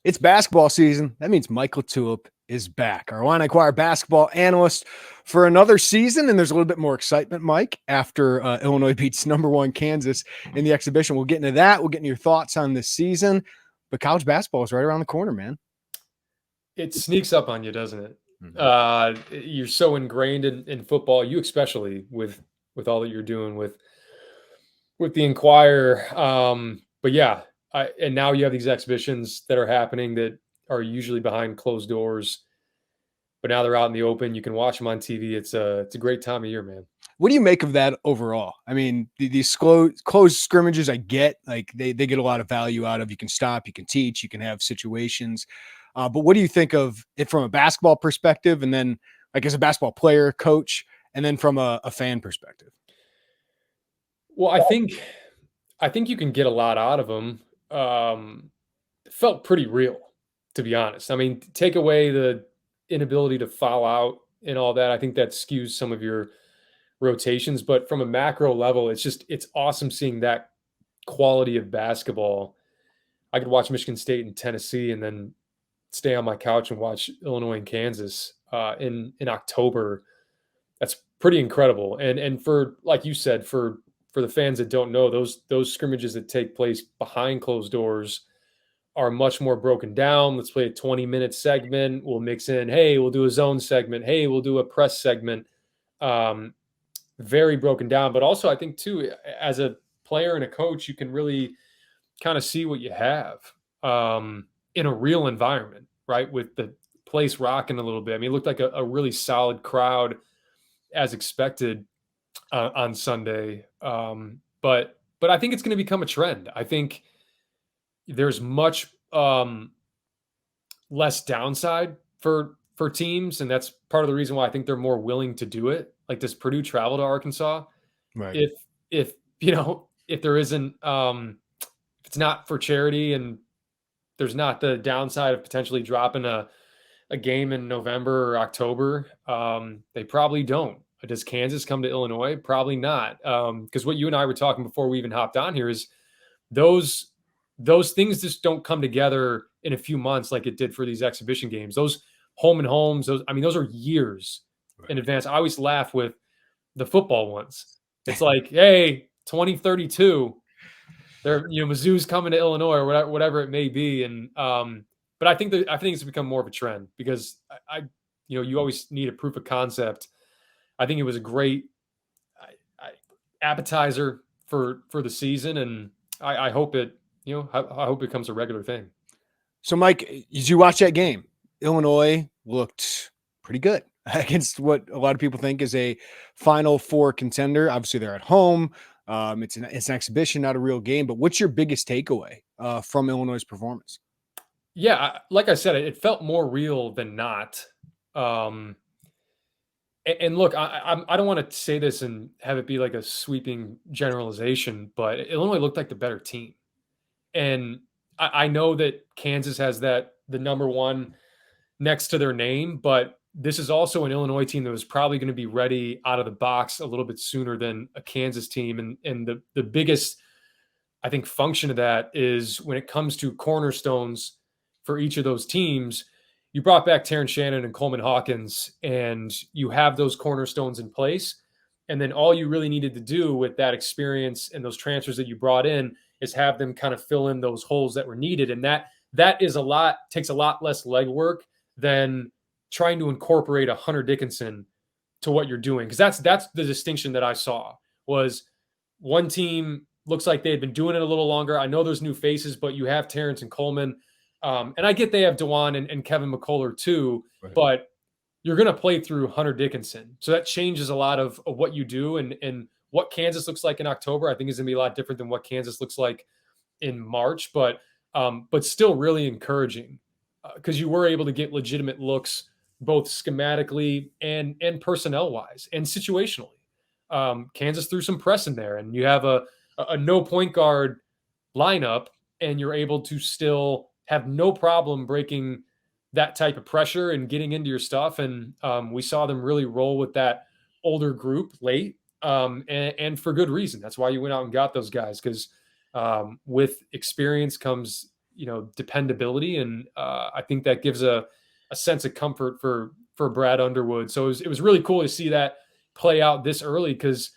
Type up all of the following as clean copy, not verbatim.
It's basketball season. That means Mike LaTulip is back, our Illini Inquirer basketball analyst for another season. And there's a little bit more excitement, Mike, after Illinois beats number one Kansas in the exhibition. We'll get into that. We'll get into your thoughts on this season. But college basketball is right around the corner, man. It sneaks up on you, doesn't it? Mm-hmm. You're so ingrained in football, you especially with all that you're doing with the Inquirer. But yeah, and now you have these exhibitions that are happening that are usually behind closed doors, but now they're out in the open. You can watch them on TV. It's a great time of year, man. What do you make of that overall? I mean, these closed scrimmages, I get, like they get a lot of value out of. You can stop, you can teach, you can have situations. But what do you think of it from a basketball perspective, and then like as a basketball player, coach, and then from a fan perspective? Well, I think you can get a lot out of them. It felt pretty real, to be honest. I mean, take away the inability to foul out and all that. I think that skews some of your rotations, but from a macro level, it's awesome seeing that quality of basketball. I could watch Michigan State and Tennessee and then stay on my couch and watch Illinois and Kansas in October. That's pretty incredible. And for, like you said, for the fans that don't know, those scrimmages that take place behind closed doors are much more broken down. Let's play a 20-minute segment. We'll mix in, hey, we'll do a zone segment. Hey, we'll do a press segment. Very broken down. But also, I think, too, as a player and a coach, you can really kind of see what you have in a real environment, right? With the place rocking a little bit. I mean, it looked like a really solid crowd as expected on Sunday. But I think it's going to become a trend. I think there's much less downside for teams, and that's part of the reason why I think they're more willing to do it. Like, does Purdue travel to Arkansas? Right. If there isn't, if it's not for charity and there's not the downside of potentially dropping a game in November or October, they probably don't. Does Kansas come to Illinois? Probably not. Because what you and I were talking before we even hopped on here is those things just don't come together in a few months like it did for these exhibition games. Those home and homes, those are years in advance. I always laugh with the football ones. It's like, hey, 2032, they're Mizzou's coming to Illinois or whatever it may be. And but I think it's become more of a trend because you always need a proof of concept. I think it was a great appetizer for the season, and I hope it I hope it becomes a regular thing. So, Mike, as you watch that game, Illinois looked pretty good against what a lot of people think is a Final Four contender. Obviously, they're at home. It's an exhibition, not a real game. But what's your biggest takeaway from Illinois' performance? Yeah, like I said, it felt more real than not. And look, I don't want to say this and have it be like a sweeping generalization, but Illinois looked like the better team. And I know that Kansas has the number one next to their name, but this is also an Illinois team that was probably going to be ready out of the box a little bit sooner than a Kansas team. And the biggest, I think, function of that is when it comes to cornerstones for each of those teams, you brought back Terrence Shannon and Coleman Hawkins, and you have those cornerstones in place. And then all you really needed to do with that experience and those transfers that you brought in is have them kind of fill in those holes that were needed. And that takes a lot less legwork than trying to incorporate a Hunter Dickinson to what you're doing. Because that's the distinction that I saw, was one team looks like they had been doing it a little longer. I know there's new faces, but you have Terrence and Coleman. And I get they have DeJuan and Kevin McCullough too, right, but you're going to play through Hunter Dickinson. So that changes a lot of what you do, and what Kansas looks like in October, I think, is going to be a lot different than what Kansas looks like in March, but still really encouraging because you were able to get legitimate looks both schematically and personnel wise and situationally. Kansas threw some press in there, and you have a no point guard lineup, and you're able to still have no problem breaking that type of pressure and getting into your stuff. And we saw them really roll with that older group late, and for good reason. That's why you went out and got those guys, because with experience comes dependability. And I think that gives a sense of comfort for Brad Underwood. So it was really cool to see that play out this early, because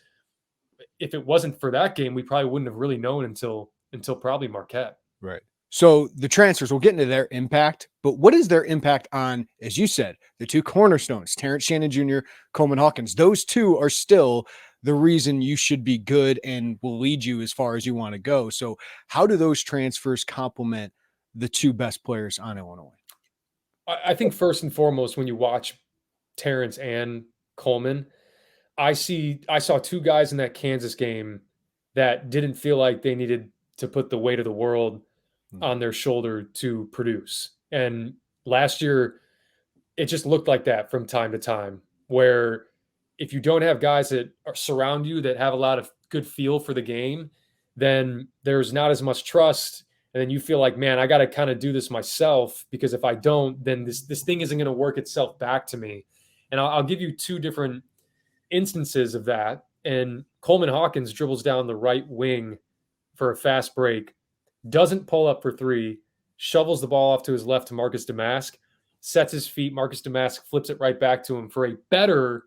if it wasn't for that game, we probably wouldn't have really known until probably Marquette. Right. So the transfers, we'll get into their impact, but what is their impact on, as you said, the two cornerstones, Terrence Shannon Jr., Coleman Hawkins? Those two are still the reason you should be good and will lead you as far as you want to go. So how do those transfers complement the two best players on Illinois? I think first and foremost, when you watch Terrence and Coleman, I saw two guys in that Kansas game that didn't feel like they needed to put the weight of the world on their shoulder to produce. And last year, it just looked like that from time to time, where if you don't have guys that surround you that have a lot of good feel for the game, then there's not as much trust. And then you feel like, man, I got to kind of do this myself, because if I don't, then this thing isn't going to work itself back to me. And I'll give you two different instances of that. And Coleman Hawkins dribbles down the right wing for a fast break, doesn't pull up for three, shovels the ball off to his left to Marcus Damask, sets his feet. Marcus Damask flips it right back to him for a better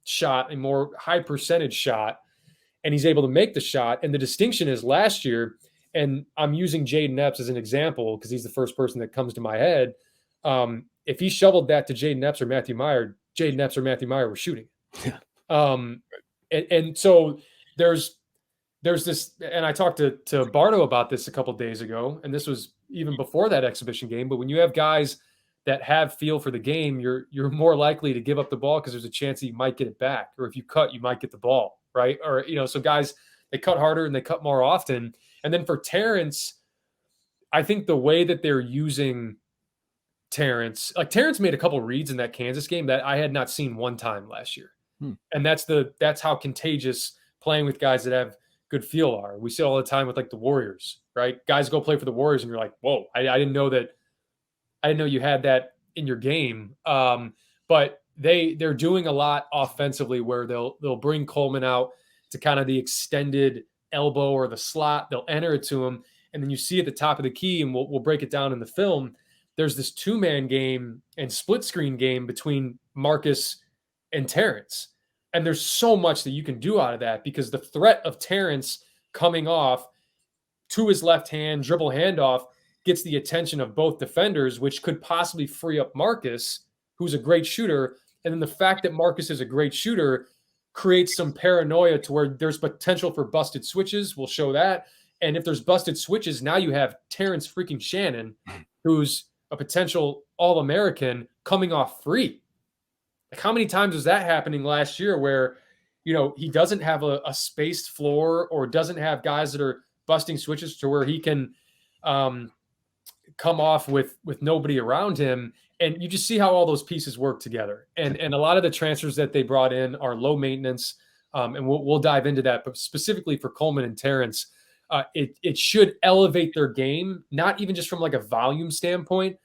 shot, a more high percentage shot, and he's able to make the shot. And the distinction is last year, and I'm using Jaden Epps as an example because he's the first person that comes to my head. If he shoveled that to Jaden Epps or Matthew Meyer, Jaden Epps or Matthew Meyer were shooting. And so there's this, and I talked to Bardo about this a couple of days ago, and this was even before that exhibition game. But when you have guys that have feel for the game, you're more likely to give up the ball because there's a chance that you might get it back, or if you cut, you might get the ball, right? Or so guys, they cut harder and they cut more often. And then for Terrence, I think the way that they're using Terrence, like Terrence made a couple reads in that Kansas game that I had not seen one time last year. And that's how contagious playing with guys that have good feel are. We see it all the time with like the Warriors, right? Guys go play for the Warriors and you're like, whoa, I didn't know that. I didn't know you had that in your game. But they're doing a lot offensively where they'll bring Coleman out to kind of the extended elbow or the slot. They'll enter it to him. And then you see at the top of the key, and we'll break it down in the film, there's this two-man game and split screen game between Marcus and Terrence. And there's so much that you can do out of that, because the threat of Terrence coming off to his left hand, dribble handoff, gets the attention of both defenders, which could possibly free up Marcus, who's a great shooter. And then the fact that Marcus is a great shooter creates some paranoia to where there's potential for busted switches. We'll show that. And if there's busted switches, now you have Terrence freaking Shannon, who's a potential All-American, coming off free. Like, how many times was that happening last year where, he doesn't have a spaced floor or doesn't have guys that are busting switches to where he can come off with nobody around him. And you just see how all those pieces work together. And a lot of the transfers that they brought in are low maintenance. And we'll dive into that. But specifically for Coleman and Terrence, it should elevate their game, not even just from like a volume standpoint,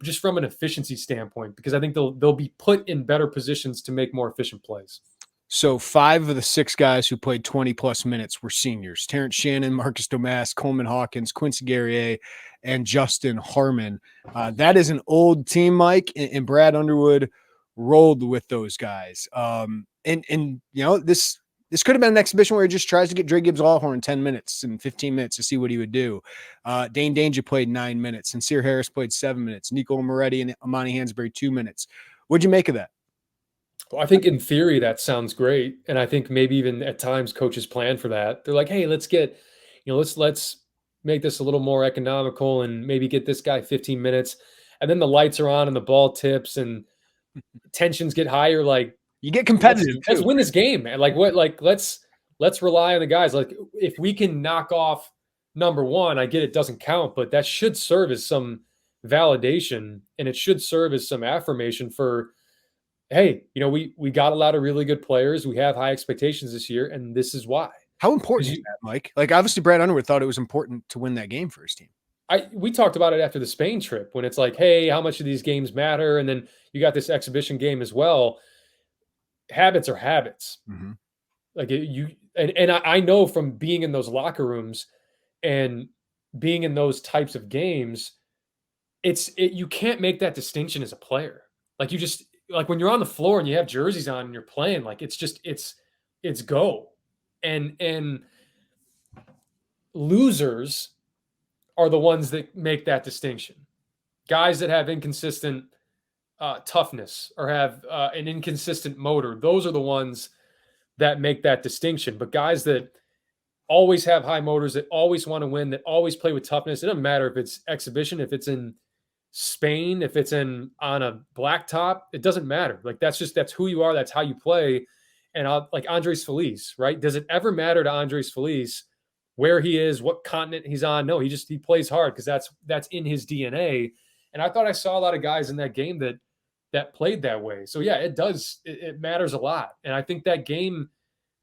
just from an efficiency standpoint, because I think they'll be put in better positions to make more efficient plays. So 5 of the 6 guys who played 20-plus minutes were seniors: Terrence Shannon, Marcus Domask, Coleman Hawkins, Quincy Guerrier, and Justin Harmon. That is an old team, Mike, and Brad Underwood rolled with those guys. This could have been an exhibition where he just tries to get Dre Gibbs-Allhorn 10 minutes and 15 minutes to see what he would do. Dane Danger played 9 minutes. Sincere Harris played 7 minutes. Nico Moretti and Amani Hansberry 2 minutes. What'd you make of that? Well, I think in theory that sounds great. And I think maybe even at times coaches plan for that. They're like, hey, let's get, let's make this a little more economical and maybe get this guy 15 minutes. And then the lights are on and the ball tips and tensions get higher. Like, you get competitive. Let's win this game, man. Let's rely on the guys. Like, if we can knock off number one, I get it doesn't count, but that should serve as some validation, and it should serve as some affirmation for, hey, we got a lot of really good players. We have high expectations this year, and this is why. How important is that, Mike? Like, obviously Brad Underwood thought it was important to win that game for his team. We talked about it after the Spain trip when it's like, hey, how much do these games matter? And then you got this exhibition game as well. Habits are habits. Mm-hmm. Like I know from being in those locker rooms and being in those types of games, you can't make that distinction as a player. Like you just like when you're on the floor and you have jerseys on and you're playing, like it's go. And losers are the ones that make that distinction. Guys that have inconsistent toughness or have an inconsistent motor, those are the ones that make that distinction. But guys that always have high motors, that always want to win, that always play with toughness, it doesn't matter if it's exhibition, if it's in Spain, if it's on a blacktop, it doesn't matter. Like that's who you are. That's how you play. And like Andres Feliz, right? Does it ever matter to Andres Feliz where he is, what continent he's on? No, he plays hard because that's in his DNA. And I thought I saw a lot of guys in that game that played that way. So yeah, it matters a lot. And I think that game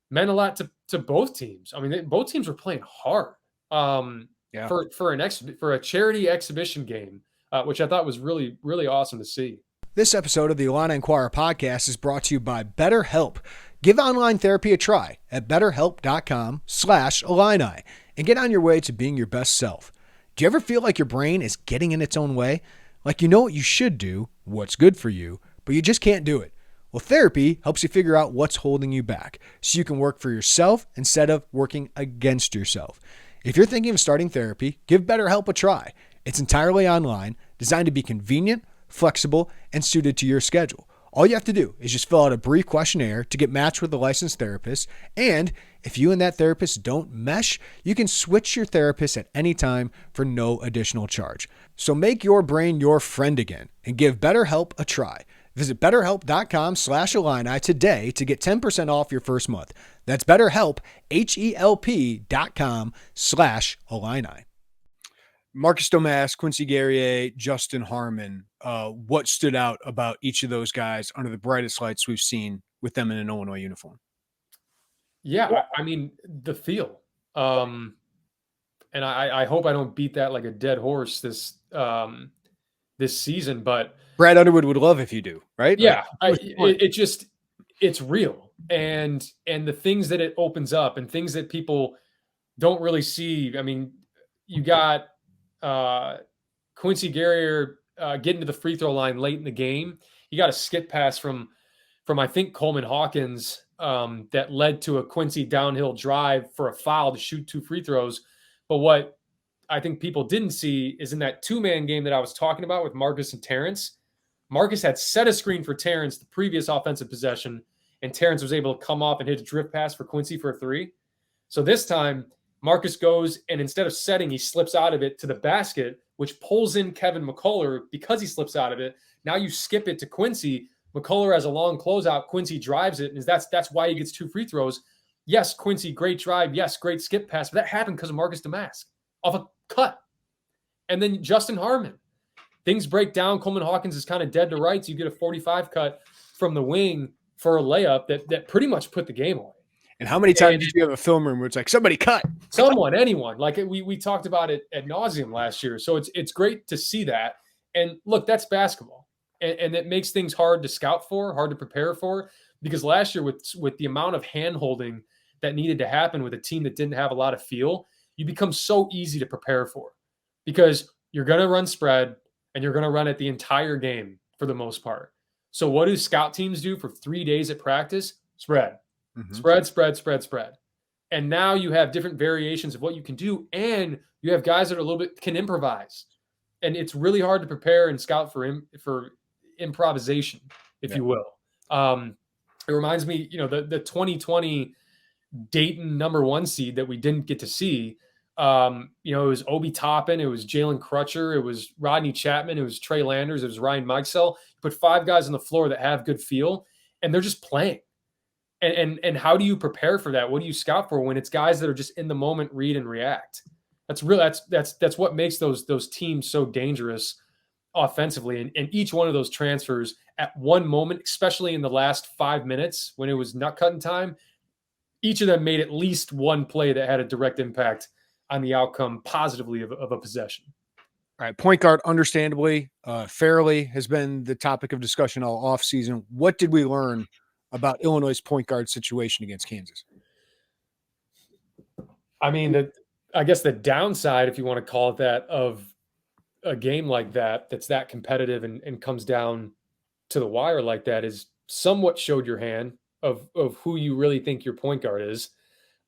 meant a lot to both teams. I mean, both teams were playing hard for a charity exhibition game, which I thought was really, really awesome to see. This episode of the Illini Inquirer Podcast is brought to you by BetterHelp. Give online therapy a try at betterhelp.com/Illini and get on your way to being your best self. Do you ever feel like your brain is getting in its own way? Like you know what you should do, what's good for you, but you just can't do it? Well, therapy helps you figure out what's holding you back so you can work for yourself instead of working against yourself. If you're thinking of starting therapy, give BetterHelp a try. It's entirely online, designed to be convenient, flexible, and suited to your schedule. All you have to do is just fill out a brief questionnaire to get matched with a licensed therapist. And if you and that therapist don't mesh, you can switch your therapist at any time for no additional charge. So make your brain your friend again and give BetterHelp a try. Visit betterhelp.com/Illini today to get 10% off your first month. That's BetterHelp, HELP.com/Illini. Marcus Domask, Quincy Guerrier, Justin Harmon. What stood out about each of those guys under the brightest lights we've seen with them in an Illinois uniform? Yeah, I mean, the feel. And I hope I don't beat that like a dead horse this season, but Brad Underwood would love if you do, right? Yeah, it's real. And the things that it opens up and things that people don't really see. I mean, you got Quincy Guerrier getting to the free throw line late in the game. He got a skip pass from I think Coleman Hawkins that led to a Quincy downhill drive for a foul to shoot 2 free throws. But what I think people didn't see is in that 2-man game that I was talking about with Marcus and Terrence, Marcus had set a screen for Terrence the previous offensive possession, and Terrence was able to come off and hit a drift pass for Quincy for a 3. So this time, Marcus goes, and instead of setting, he slips out of it to the basket, which pulls in Kevin McCullough because he slips out of it. Now you skip it to Quincy. McCullough has a long closeout. Quincy drives it, and that's why he gets 2 free throws. Yes, Quincy, great drive. Yes, great skip pass. But that happened because of Marcus Domask off a cut. And then Justin Harmon. Things break down. Coleman Hawkins is kind of dead to rights. You get a 45 cut from the wing for a layup that pretty much put the game away. And how many times did you have a film room where it's like somebody cut? Anyone. Like we talked about it ad nauseum last year. So it's great to see that. And look, that's basketball. And it makes things hard to scout for, hard to prepare for. Because last year with the amount of hand-holding that needed to happen with a team that didn't have a lot of feel, you become so easy to prepare for. Because you're going to run spread, and you're going to run it the entire game for the most part. So what do scout teams do for 3 days at practice? Spread. Mm-hmm. Spread. And now you have different variations of what you can do, and you have guys that are a little bit can improvise. And it's really hard to prepare and scout for improvisation, if you will. It reminds me, the 2020 Dayton #1 seed that we didn't get to see. It was Obi Toppin, it was Jalen Crutcher, it was Rodney Chapman, it was Trey Landers, it was Ryan Mikesell. You put 5 guys on the floor that have good feel, and they're just playing. And how do you prepare for that? What do you scout for when it's guys that are just in the moment, read and react? That's what makes those teams so dangerous offensively. And each one of those transfers at one moment, especially in the last 5 minutes when it was nut cutting time, each of them made at least one play that had a direct impact on the outcome positively of a possession. All right. Point guard, understandably, fairly has been the topic of discussion all offseason. What did we learn about Illinois' point guard situation against Kansas? I mean, I guess the downside, if you want to call it that, of a game like that, that's that competitive and comes down to the wire like that, is somewhat showed your hand of who you really think your point guard is.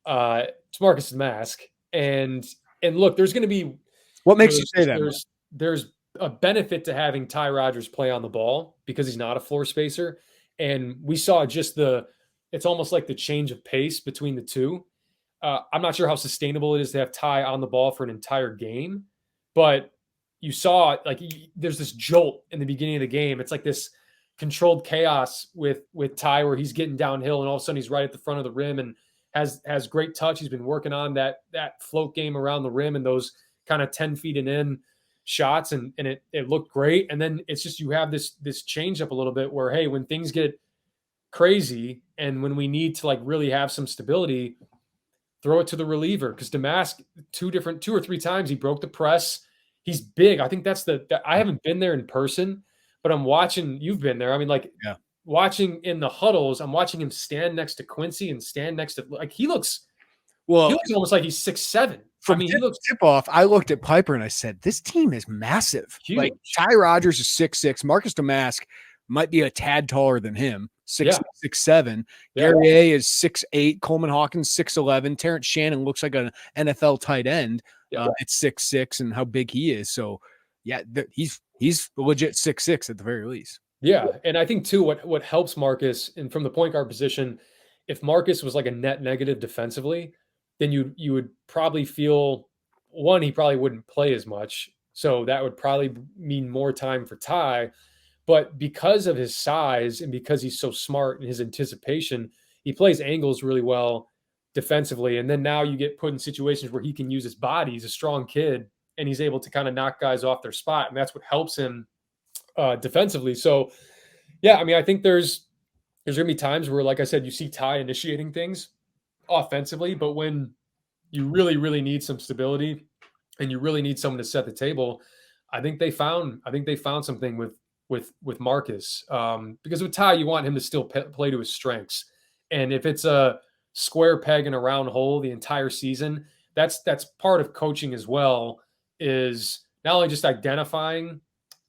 It's Marcus Mask. And look, there's going to be, What you makes know, you say that? there's a benefit to having Ty Rodgers play on the ball because he's not a floor spacer. And we saw just it's almost like the change of pace between the two. I'm not sure how sustainable it is to have Ty on the ball for an entire game, but you saw like there's this jolt in the beginning of the game. It's like this controlled chaos with Ty where he's getting downhill and all of a sudden he's right at the front of the rim and has great touch. He's been working on that float game around the rim and those kind of 10 feet and in shots, and it looked great. And then it's just you have this change up a little bit where, hey, when things get crazy and when we need to like really have some stability, throw it to the reliever, because Damask two or three times he broke the press. He's big. I think that's I haven't been there in person, but I'm watching. You've been there. I mean, like watching in the huddles, I'm watching him stand next to Quincy and stand next to like he looks almost like he's 6'7". From he looks tip off. I looked at Piper and I said, "This team is massive. Huge. Like Ty Rodgers is 6'6". Marcus Damask might be a tad taller than him, 6'7". Gary A is 6'8". Coleman Hawkins 6'11". Terrence Shannon looks like an NFL tight end at 6'6", and how big he is. So yeah, he's legit 6'6" at the very least. Yeah, and I think too what helps Marcus, and from the point guard position, if Marcus was like a net negative defensively, then you would probably feel one, he probably wouldn't play as much. So that would probably mean more time for Ty. But because of his size and because he's so smart in his anticipation, he plays angles really well defensively. And then now you get put in situations where he can use his body. He's a strong kid and he's able to kind of knock guys off their spot. And that's what helps him defensively. So, yeah, I mean, I think there's going to be times where, like I said, you see Ty initiating things offensively, but when you really, really need some stability and you really need someone to set the table, I think they found something with Marcus, because with Ty, you want him to still play to his strengths. And if it's a square peg in a round hole the entire season, that's part of coaching as well, is not only just identifying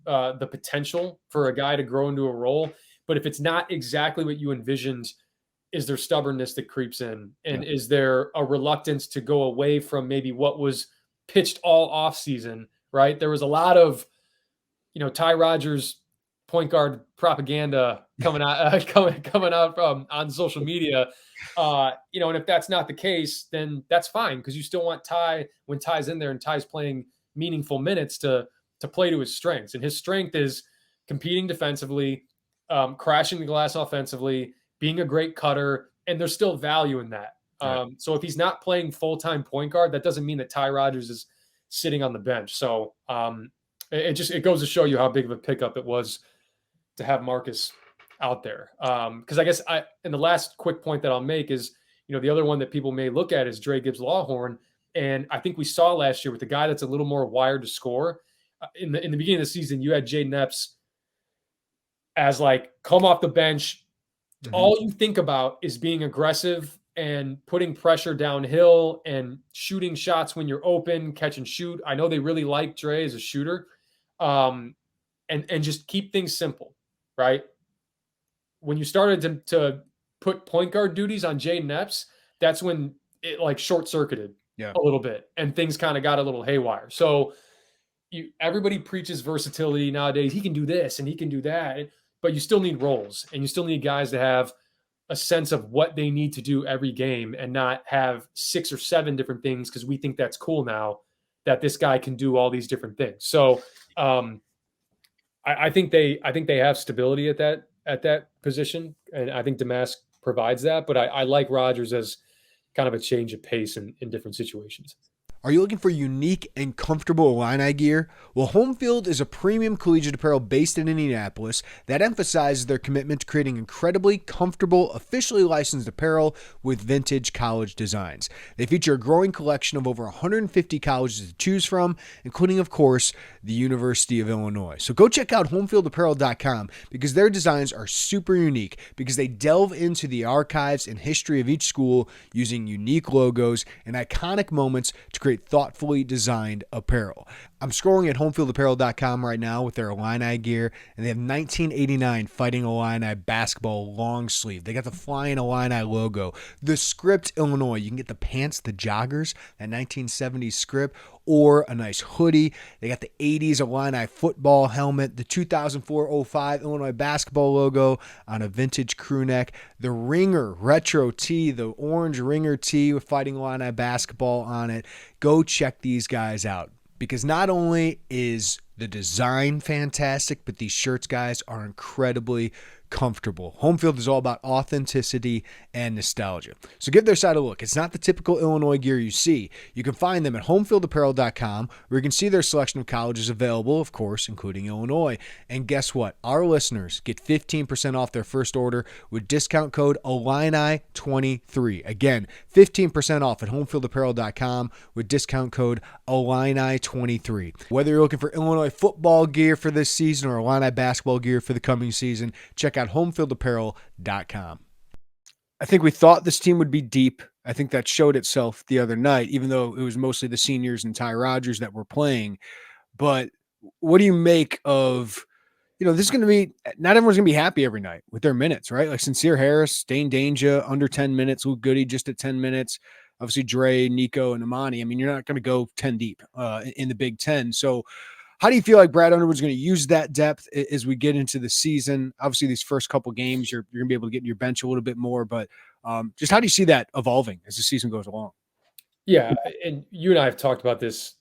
the potential for a guy to grow into a role, but if it's not exactly what you envisioned, is there stubbornness that creeps in? And is there a reluctance to go away from maybe what was pitched all off season, right? There was a lot of, Ty Rodgers point guard propaganda coming out from on social media. And if that's not the case, then that's fine, because you still want Ty, when Ty's in there and Ty's playing meaningful minutes, to play to his strengths. And his strength is competing defensively, crashing the glass offensively, being a great cutter, and there's still value in that. So if he's not playing full-time point guard, that doesn't mean that Ty Rodgers is sitting on the bench. So it goes to show you how big of a pickup it was to have Marcus out there. Because I guess and the last quick point that I'll make is, the other one that people may look at is Dre Gibbs-Lawhorn. And I think we saw last year with the guy that's a little more wired to score. In the beginning of the season, you had Jaden Epps as like, come off the bench. Mm-hmm. All you think about is being aggressive and putting pressure downhill and shooting shots when you're open, catch and shoot. I know they really like Dre as a shooter, and just keep things simple, right? When you started to put point guard duties on Jaden Epps, that's when it like short circuited a little bit and things kind of got a little haywire. So everybody preaches versatility nowadays. He can do this and he can do that, but you still need roles, and you still need guys to have a sense of what they need to do every game and not have 6 or 7 different things because we think that's cool now that this guy can do all these different things. So I think they have stability at that position, and I think Damask provides that. But I like Rodgers as kind of a change of pace in different situations. Are you looking for unique and comfortable Illini gear? Well, HomeField is a premium collegiate apparel based in Indianapolis that emphasizes their commitment to creating incredibly comfortable, officially licensed apparel with vintage college designs. They feature a growing collection of over 150 colleges to choose from, including, of course, the University of Illinois. So go check out homefieldapparel.com, because their designs are super unique, because they delve into the archives and history of each school using unique logos and iconic moments to create great, thoughtfully designed apparel. I'm scrolling at HomeFieldApparel.com right now with their Illini gear, and they have 1989 Fighting Illini basketball long sleeve. They got the Flying Illini logo, the script Illinois. You can get the pants, the joggers, that 1970s script, or a nice hoodie. They got the 80s Illini football helmet, the 2004-05 Illinois basketball logo on a vintage crew neck, the Ringer retro tee, the orange Ringer tee with Fighting Illini basketball on it. Go check these guys out, because not only is the design fantastic, but these shirts, guys, are incredibly comfortable. HomeField is all about authenticity and nostalgia. So give their site a look. It's not the typical Illinois gear you see. You can find them at HomeFieldApparel.com, where you can see their selection of colleges available, of course, including Illinois. And guess what? Our listeners get 15% off their first order with discount code Illini23. Again, 15% off at HomeFieldApparel.com with discount code Illini23. Whether you're looking for Illinois football gear for this season or Illini basketball gear for the coming season, check out HomeFieldApparel.com. I think we thought this team would be deep. I think that showed itself the other night, even though it was mostly the seniors and Ty Rodgers that were playing. But what do you make of, this is going to be, not everyone's going to be happy every night with their minutes, right? Like Sincere Harris, Dane Danger, under 10 minutes, Luke Goody just at 10 minutes. Obviously, Dre, Nico, and Amani. I mean, you're not going to go 10 deep in the Big Ten. So how do you feel like Brad Underwood's going to use that depth as we get into the season? Obviously, these first couple games, you're going to be able to get in your bench a little bit more, but just how do you see that evolving as the season goes along? Yeah, and you and I have talked about this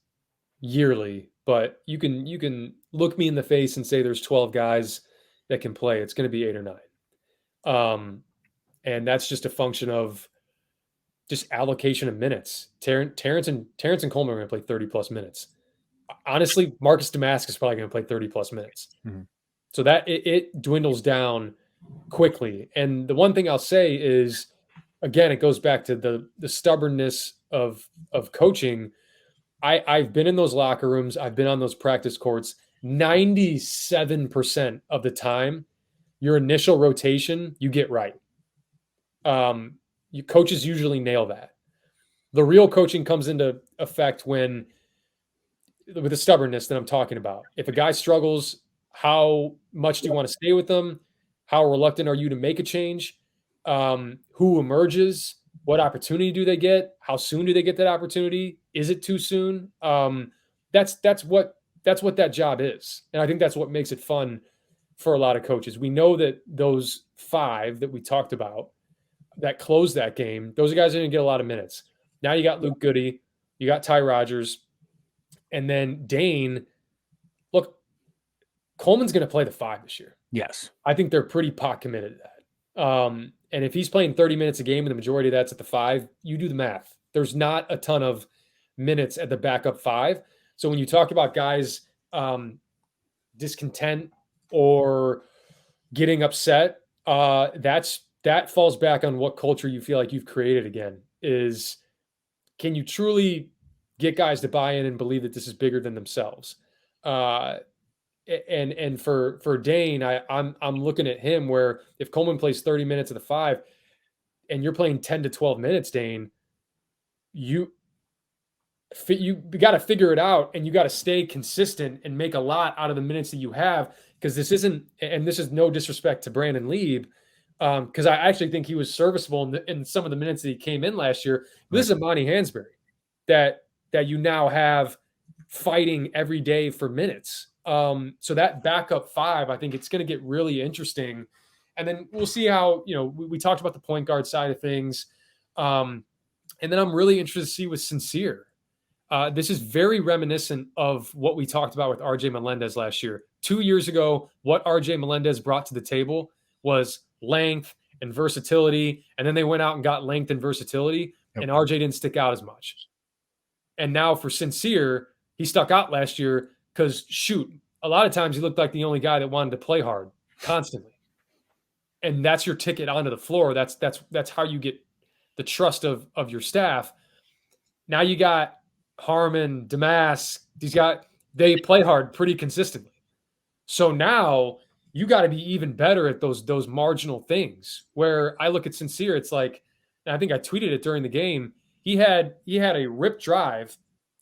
yearly, but you can look me in the face and say there's 12 guys that can play. It's going to be 8 or 9. And that's just a function of just allocation of minutes. Terrence and Coleman are going to play 30 plus minutes. Honestly, Marcus Damascus is probably going to play 30 plus minutes. Mm-hmm. So that it dwindles down quickly. And the one thing I'll say is, again, it goes back to the stubbornness of coaching. I've been in those locker rooms. I've been on those practice courts. 97% of the time, your initial rotation, you get right. Coaches usually nail that. The real coaching comes into effect with the stubbornness that I'm talking about. If a guy struggles, how much do you want to stay with them? How reluctant are you to make a change? Who emerges? What opportunity do they get? How soon do they get that opportunity? Is it too soon? That's what that job is. And I think that's what makes it fun for a lot of coaches. We know that those 5 that we talked about that closed that game, those guys are going to get a lot of minutes. Now you got Luke Goody, you got Ty Rodgers, and then Dane. Look, Coleman's going to play the 5 this year. Yes. I think they're pretty pot committed to that. And if he's playing 30 minutes a game and the majority of that's at the 5, you do the math. There's not a ton of minutes at the backup 5. So when you talk about guys discontent or getting upset, that falls back on what culture you feel like you've created again. Is can you truly get guys to buy in and believe that this is bigger than themselves? And for Dane, I'm looking at him where if Coleman plays 30 minutes of the 5 and you're playing 10 to 12 minutes, Dane, you got to figure it out, and you got to stay consistent and make a lot out of the minutes that you have, because this is no disrespect to Brandon Lieb, because I actually think he was serviceable in some of the minutes that he came in last year. This is Amani Hansberry that you now have fighting every day for minutes. So that backup 5, I think it's going to get really interesting. And then we'll see how, we talked about the point guard side of things. And then I'm really interested to see with Sincere. This is very reminiscent of what we talked about with RJ Melendez last year. 2 years ago, what RJ Melendez brought to the table was length and versatility. And then they went out and got length and versatility, and RJ didn't stick out as much. And now for Sincere, he stuck out last year because, a lot of times he looked like the only guy that wanted to play hard constantly. And that's your ticket onto the floor. That's how you get the trust of your staff. Now you got Harmon, Damas, they play hard pretty consistently. So now you got to be even better at those marginal things, where I look at Sincere, it's like, and I think I tweeted it during the game, he had a rip drive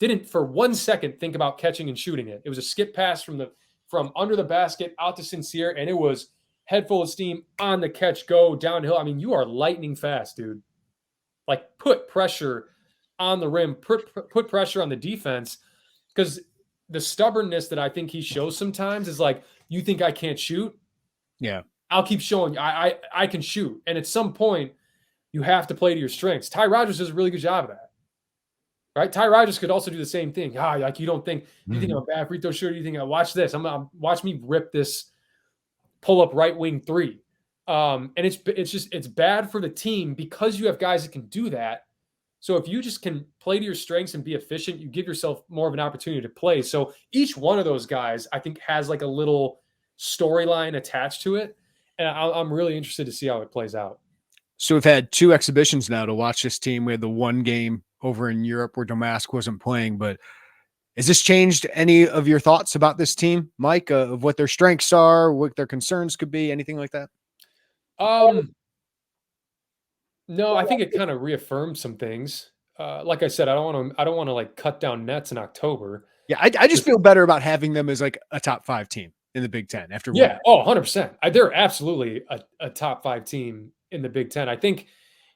didn't for 1 second think about catching and shooting it. It was a skip pass from under the basket out to Sincere, and it was head full of steam on the catch, go downhill. I mean, you are lightning fast, dude. Like, put pressure on the rim, put pressure on the defense, because the stubbornness that I think he shows sometimes is like, you think I can't shoot? Yeah. I'll keep showing you I can shoot. And at some point, you have to play to your strengths. Ty Rodgers does a really good job of that. Right? Ty Rodgers could also do the same thing. Like, you think I'm a bad free throw shooter? You think watch this? Watch me rip this pull up right wing three. And it's bad for the team because you have guys that can do that. So if you just can play to your strengths and be efficient, you give yourself more of an opportunity to play. So each one of those guys, I think, has like a little storyline attached to it. And I'm really interested to see how it plays out. So we've had 2 exhibitions now to watch this team. We had the 1 game over in Europe where Domask wasn't playing, but has this changed any of your thoughts about this team, Mike, of what their strengths are, what their concerns could be, anything like that? No, I think it kind of reaffirmed some things. Like I said, I don't want to like cut down nets in October. Yeah, I just feel better about having them as like a top 5 team in the Big Ten after. Yeah, 100%. They're absolutely a top 5 team in the Big Ten. I think,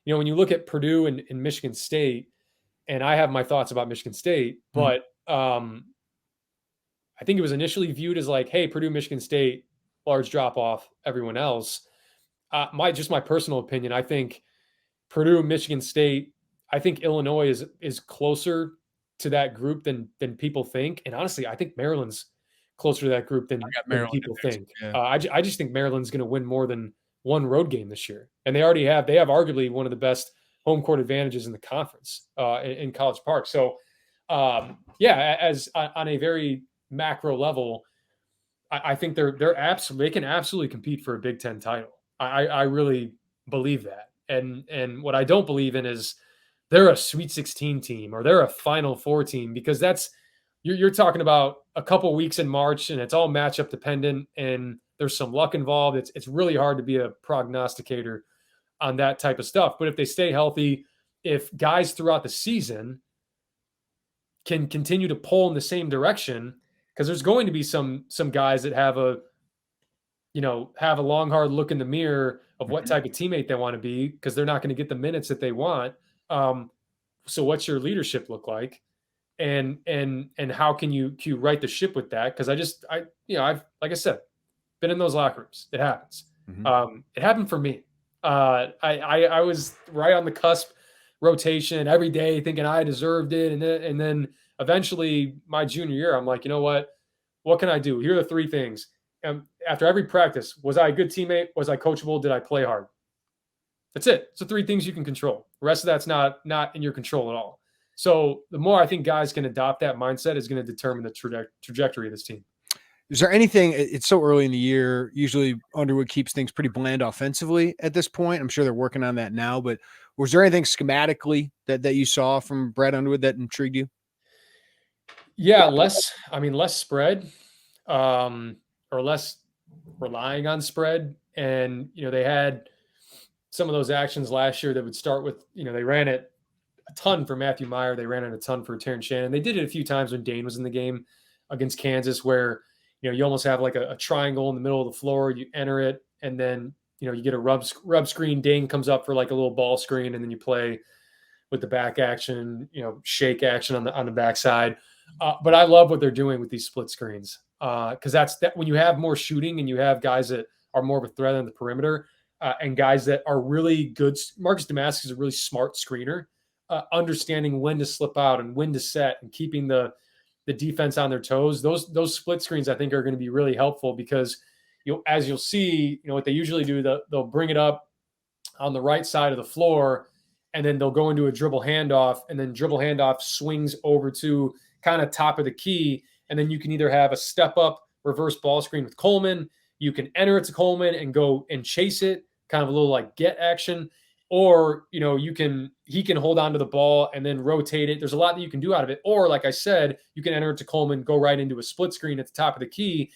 when you look at Purdue and Michigan State, and I have my thoughts about Michigan State, but I think it was initially viewed as like, hey, Purdue, Michigan State, large drop off, everyone else. My personal opinion, I think Purdue, Michigan State, I think Illinois is closer to that group than people think. And honestly, I think Maryland's closer to that group than people think. Yeah. I just think Maryland's going to win more than 1 road game this year. And they have arguably one of the best home court advantages in the conference in College Park. So as on a very macro level, I think they can absolutely compete for a Big Ten title. I really believe that. And what I don't believe in is they're a Sweet 16 team or they're a Final Four team, because you're talking about a couple weeks in March and it's all matchup dependent and there's some luck involved. It's really hard to be a prognosticator on that type of stuff. But if they stay healthy, if guys throughout the season can continue to pull in the same direction, because there's going to be some guys that have a long, hard look in the mirror of what type of teammate they want to be, because they're not going to get the minutes that they want. So what's your leadership look like? And how can you right the ship with that? Because I've like I said, been in those locker rooms. It happens. It happened for me. I was right on the cusp, rotation every day, thinking I deserved it, and then eventually my junior year, I'm like, you know what? What can I do? Here are the 3 things. After every practice, was I a good teammate? Was I coachable? Did I play hard? That's it. It's the 3 things you can control. The rest of that's not in your control at all. So the more I think guys can adopt that mindset is going to determine the trajectory of this team. Is there anything, it's so early in the year, usually Underwood keeps things pretty bland offensively at this point. I'm sure they're working on that now, but was there anything schematically that you saw from Brad Underwood that intrigued you? Yeah, less spread, or less relying on spread. And, they had some of those actions last year that would start with, they ran it a ton for Matthew Meyer. They ran it a ton for Terrence Shannon. They did it a few times when Dane was in the game against Kansas, where, you almost have like a triangle in the middle of the floor. You enter it, and then, you get a rub screen. Dane comes up for like a little ball screen, and then you play with the back action, shake action on the backside. But I love what they're doing with these split screens, because that's when you have more shooting and you have guys that are more of a threat on the perimeter, and guys that are really good. Marcus Damascus is a really smart screener, understanding when to slip out and when to set and keeping the defense on their toes. Those split screens, I think, are going to be really helpful, because as you'll see, what they usually do, they'll bring it up on the right side of the floor, and then they'll go into a dribble handoff, and then dribble handoff swings over to kind of top of the key. And then you can either have a step up reverse ball screen with Coleman. You can enter it to Coleman and go and chase it, kind of a little like get action, or, he can hold on to the ball and then rotate it. There's a lot that you can do out of it. Or, like I said, you can enter it to Coleman, go right into a split screen at the top of the key.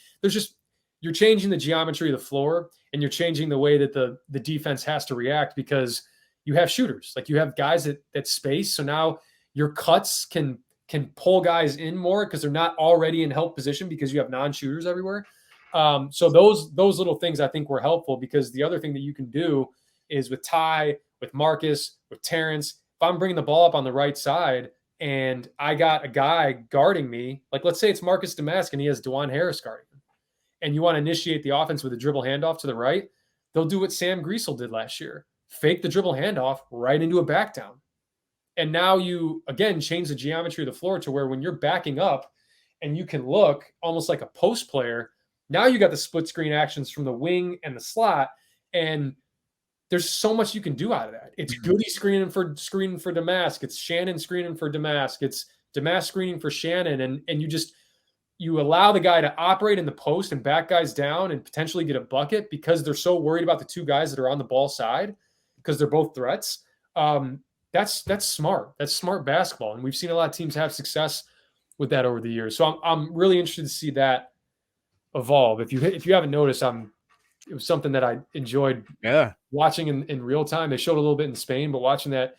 You're changing the geometry of the floor, and you're changing the way that the defense has to react, because you have shooters. Like, you have guys that space. So now your cuts can can pull guys in more because they're not already in help position because you have non-shooters everywhere. So those little things I think were helpful, because the other thing that you can do is with Ty, with Marcus, with Terrence, if I'm bringing the ball up on the right side and I got a guy guarding me, like let's say it's Marcus Damask and he has DeJuan Harris guarding him, and you want to initiate the offense with a dribble handoff to the right, they'll do what Sam Griesel did last year. Fake the dribble handoff right into a back down. And now you, again, change the geometry of the floor to where when you're backing up and you can look almost like a post player, now you got the split screen actions from the wing and the slot. And there's so much you can do out of that. It's Goody screening for Damask. It's Shannon screening for Damask. It's Damask screening for Shannon. And you allow the guy to operate in the post and back guys down and potentially get a bucket because they're so worried about the two guys that are on the ball side because they're both threats. That's smart. That's smart basketball. And we've seen a lot of teams have success with that over the years. So I'm really interested to see that evolve. If you haven't noticed, it was something that I enjoyed watching in real time. They showed a little bit in Spain, but watching that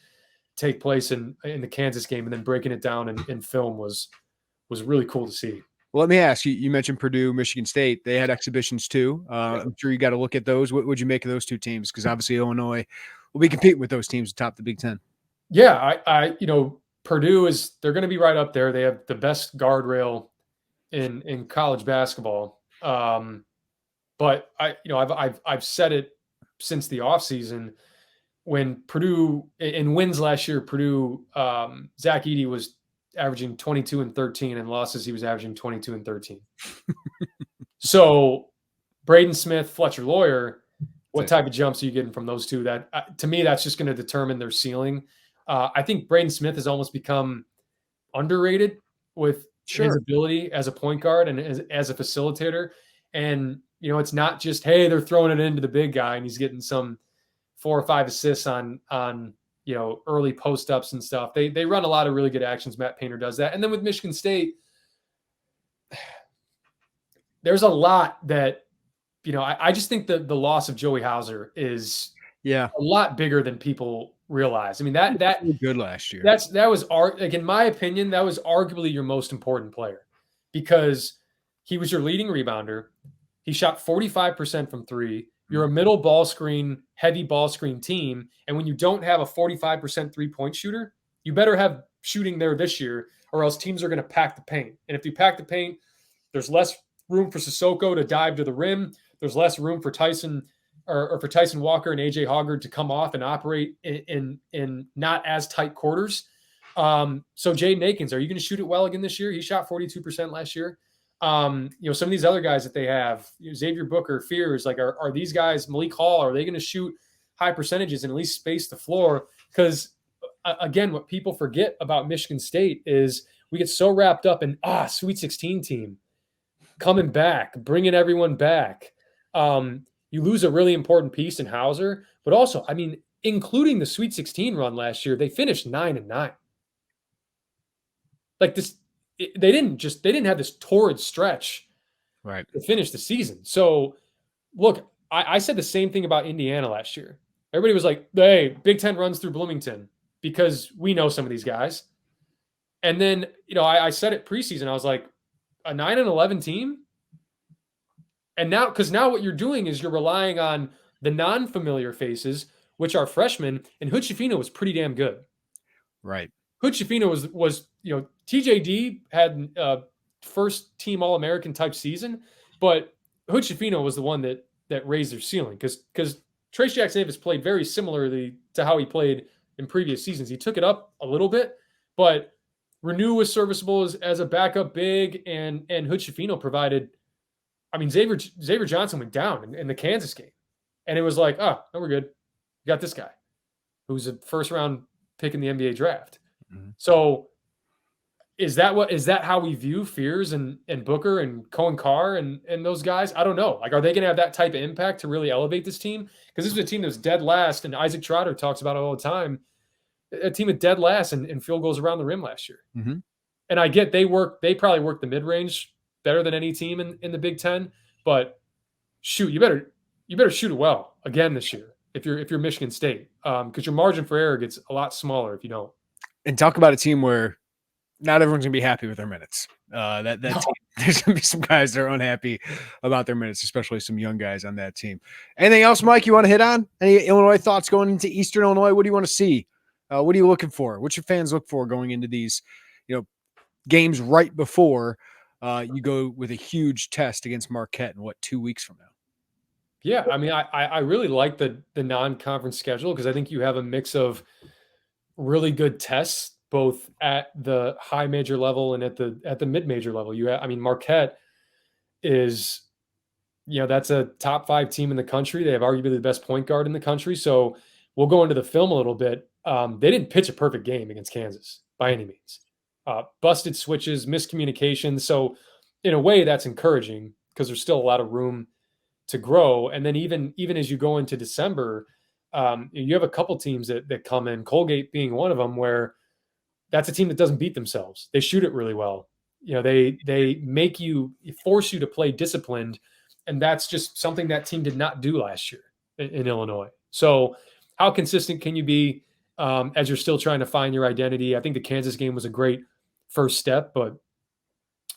take place in the Kansas game and then breaking it down in film was really cool to see. Well, let me ask you, you mentioned Purdue, Michigan State. They had exhibitions too. I'm sure you got to look at those. What would you make of those two teams? Because obviously Illinois will be competing with those teams atop the Big Ten. Yeah, Purdue they're going to be right up there. They have the best guardrail in college basketball. But I've said it since the offseason when Purdue in wins last year, Purdue, Zach Edey was averaging 22 and 13, and losses he was averaging 22 and 13. So Braden Smith, Fletcher Lawyer, what type of jumps are you getting from those two? That to me, that's just going to determine their ceiling. I think Braden Smith has almost become underrated with his ability as a point guard and as a facilitator. And, it's not just, hey, they're throwing it into the big guy and he's getting some 4 or 5 assists on early post-ups and stuff. They run a lot of really good actions. Matt Painter does that. And then with Michigan State, there's a lot that, I just think that the loss of Joey Hauser is a lot bigger than people realize. I mean, that good last year. That was like, in my opinion, that was arguably your most important player because he was your leading rebounder. He shot 45% from three. You're a middle ball screen, heavy ball screen team. And when you don't have a 45% 3-point shooter, you better have shooting there this year or else teams are going to pack the paint. And if you pack the paint, there's less room for Sissoko to dive to the rim. There's less room for Tyson or for Tyson Walker and AJ Hoggard to come off and operate in not as tight quarters. So Jaden Akins, are you going to shoot it well again this year? He shot 42% last year. Some of these other guys that they have, Xavier Booker, Fears, like are these guys, Malik Hall, are they going to shoot high percentages and at least space the floor? Because again, what people forget about Michigan State is we get so wrapped up in Sweet 16 team coming back, bringing everyone back. You lose a really important piece in Hauser, but also, I mean, including the Sweet 16 run last year, they finished 9-9. Like this. They didn't have this torrid stretch to finish the season. So look, I said the same thing about Indiana last year. Everybody was like, hey, Big Ten runs through Bloomington because we know some of these guys. And then, I said it preseason, I was like, a 9-11 team. And now what you're doing is you're relying on the non-familiar faces, which are freshmen, and Hood-Schifino was pretty damn good. Right. Hood-Schifino was TJD had first team All-American type season, but Hood-Schifino was the one that raised their ceiling because Trace Jackson-Davis played very similarly to how he played in previous seasons. He took it up a little bit, but Renew was serviceable as a backup big, and Hood-Schifino provided. I mean, Xavier Johnson went down in the Kansas game, and it was like, no, we're good. We got this guy who's a first round pick in the NBA draft. Mm-hmm. So is that how we view Fears and Booker and Cohen Carr and those guys? I don't know. Like, are they going to have that type of impact to really elevate this team? Because this is a team that's dead last, and Isaac Trotter talks about it all the time. A team at dead last and field goals around the rim last year. Mm-hmm. And I get they probably work the mid range better than any team in the Big Ten, but shoot, you better shoot it well again this year if you're Michigan State, because your margin for error gets a lot smaller if you don't. And talk about a team where not everyone's gonna be happy with their minutes. That No. team, there's gonna be some guys that are unhappy about their minutes, especially some young guys on that team. Anything else, Mike? You want to hit on any Illinois thoughts going into Eastern Illinois? What do you want to see? What are you looking for? What your fans look for going into these, games right before you go with a huge test against Marquette in 2 weeks from now? Yeah, I mean, I really like the non-conference schedule because I think you have a mix of really good tests both at the high major level and at the mid major level. I mean, Marquette is, that's a top 5 team in the country. They have arguably the best point guard in the country. So we'll go into the film a little bit. They didn't pitch a perfect game against Kansas by any means. Busted switches, miscommunication. So in a way, that's encouraging because there's still a lot of room to grow. And then even as you go into December, you have a couple teams that come in, Colgate being one of them, where that's a team that doesn't beat themselves. They shoot it really well. They force you to play disciplined. And that's just something that team did not do last year in Illinois. So how consistent can you be as you're still trying to find your identity? I think the Kansas game was a great first step, but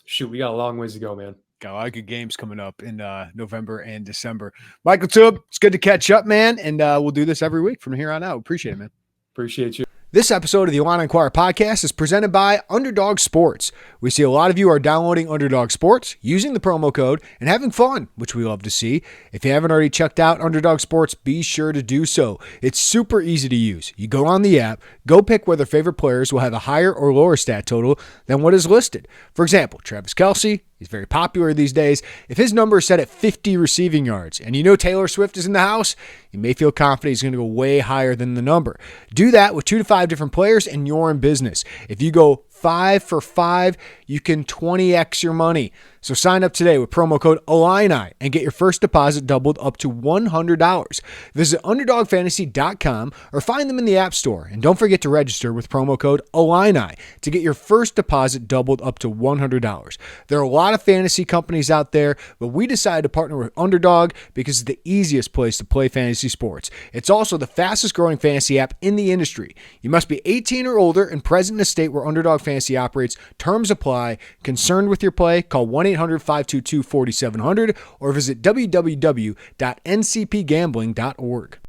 shoot, we got a long ways to go, man. Got a lot of good games coming up in November and December. Mike LaTulip, it's good to catch up, man. And we'll do this every week from here on out. Appreciate it, man. Appreciate you. This episode of the Illini Inquirer Podcast is presented by Underdog Sports. We see a lot of you are downloading Underdog Sports, using the promo code, and having fun, which we love to see. If you haven't already checked out Underdog Sports, be sure to do so. It's super easy to use. You go on the app, go pick whether favorite players will have a higher or lower stat total than what is listed. For example, Travis Kelce, he's very popular these days. If his number is set at 50 receiving yards and you know Taylor Swift is in the house, you may feel confident he's going to go way higher than the number. Do that with 2 to 5 different players and you're in business. If you go 5 for 5, you can 20x your money. So sign up today with promo code Illini and get your first deposit doubled up to $100. Visit UnderdogFantasy.com or find them in the App Store. And don't forget to register with promo code Illini to get your first deposit doubled up to $100. There are a lot of fantasy companies out there, but we decided to partner with Underdog because it's the easiest place to play fantasy sports. It's also the fastest growing fantasy app in the industry. You must be 18 or older and present in a state where Underdog Fantasy operates. Terms apply. Concerned with your play? Call 1-800-522-4700 or visit www.ncpgambling.org.